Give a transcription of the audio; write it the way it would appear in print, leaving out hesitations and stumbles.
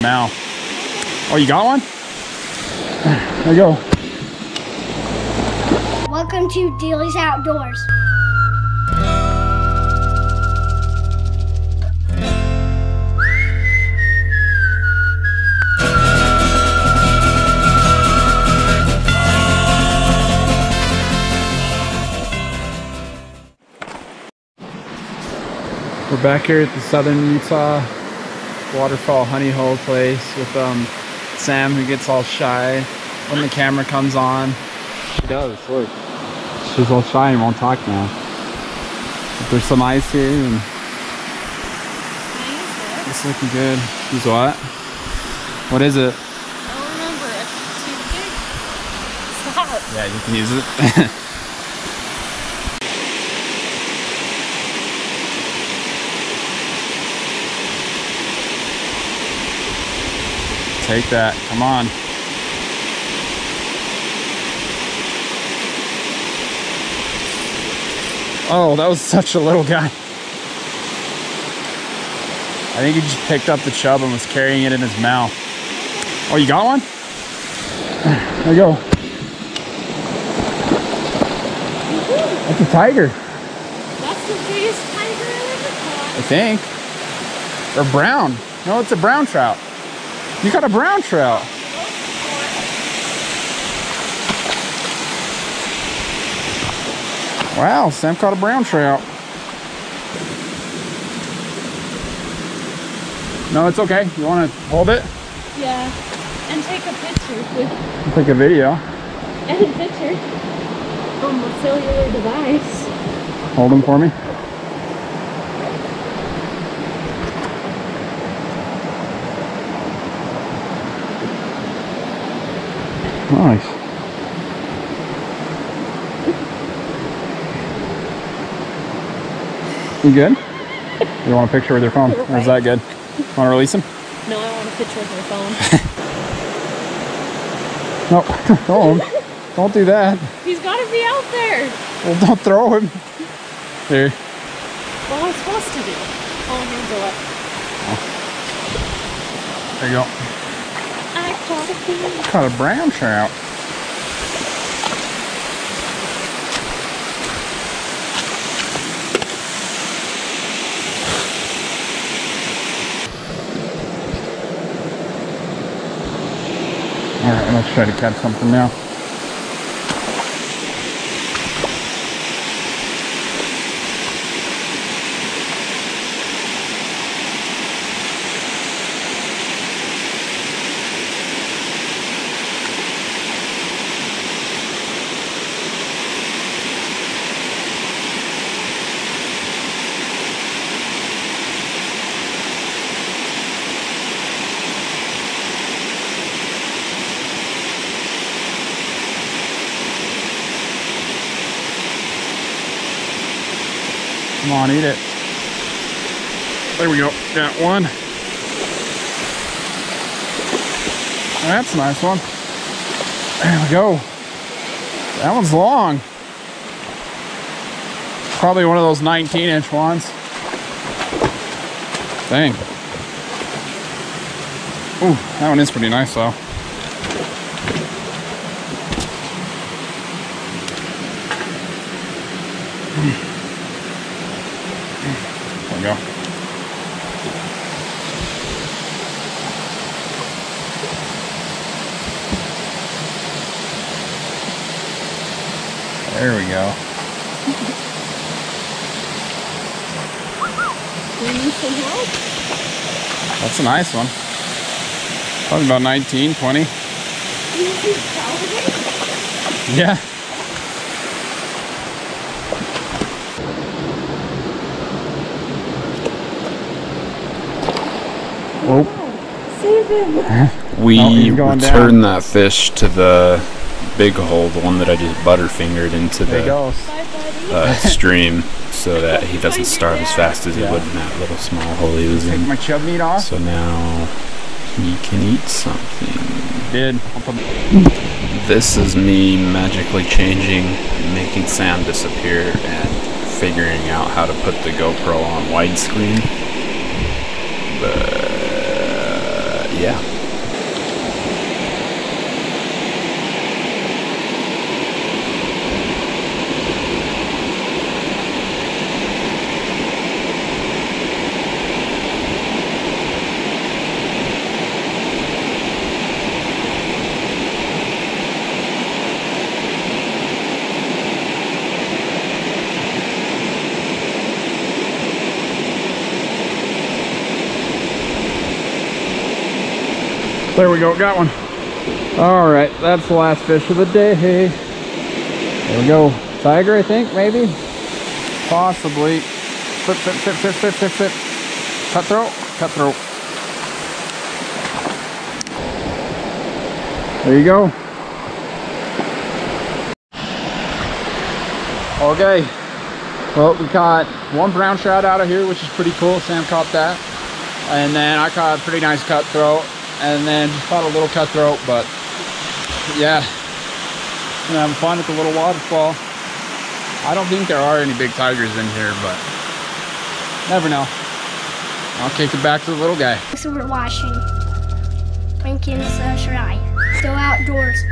mouth. Oh, you got one? There you go. Welcome to Dealey's Outdoors. We're back here at the Southern Utah Waterfall honey hole place with Sam, who gets all shy when the camera comes on. She does, look. She's all shy and won't talk now. But there's some ice here and it's looking good. She's what? What is it? I don't remember. It's too big. Stop. Yeah, you can use it. Take that, come on. Oh, that was such a little guy. I think he just picked up the chub and was carrying it in his mouth. Oh, you got one? There you go. That's a tiger. That's the biggest tiger I've ever caught. I think. Or brown. No, it's a brown trout. You got a brown trout. Wow, Sam caught a brown trout. No, it's okay. You want to hold it? Yeah. And take a picture with. Take a video. And a picture on the cellular device. Hold him for me. Nice. You good? You want a picture with your phone? Or is that good? Want to release him? No, I want a picture with my phone. No, don't. Don't do that. He's got to be out there. Well, don't throw him. Here. What am I supposed to do? Oh, here's the left. There you go. I caught a fish. Caught a brown trout. All right, let's try to catch something now. Come on, eat it. There we go. Got one. That's a nice one. There we go. That one's long. Probably one of those 19-inch ones. Dang. Ooh, that one is pretty nice though. There we go. There we go. Do you need some help? That's a nice one. Probably about 19, 20. Yeah. Oh. Save him. We returned that fish to the big hole, the one that I just butterfingered into the stream, so that he doesn't starve as fast as he would in that little small hole he was in. Take my chub meat off. So now he can eat something. Did. This is me magically changing, making Sam disappear, and figuring out how to put the GoPro on widescreen. But yeah. There we go, got one. All right, that's the last fish of the day. There we go. Tiger, I think, maybe? Possibly. Flip, flip, flip, flip, flip, flip, flip. Cutthroat, cutthroat. There you go. Okay. Well, we caught one brown trout out of here, which is pretty cool. Sam caught that. And then I caught a pretty nice cutthroat. And then just caught a little cutthroat, but yeah, I'm having fun at the little waterfall. I don't think there are any big tigers in here, but never know. I'll kick it back to the little guy. So we're washing Pumpkin's Shrine. Still outdoors.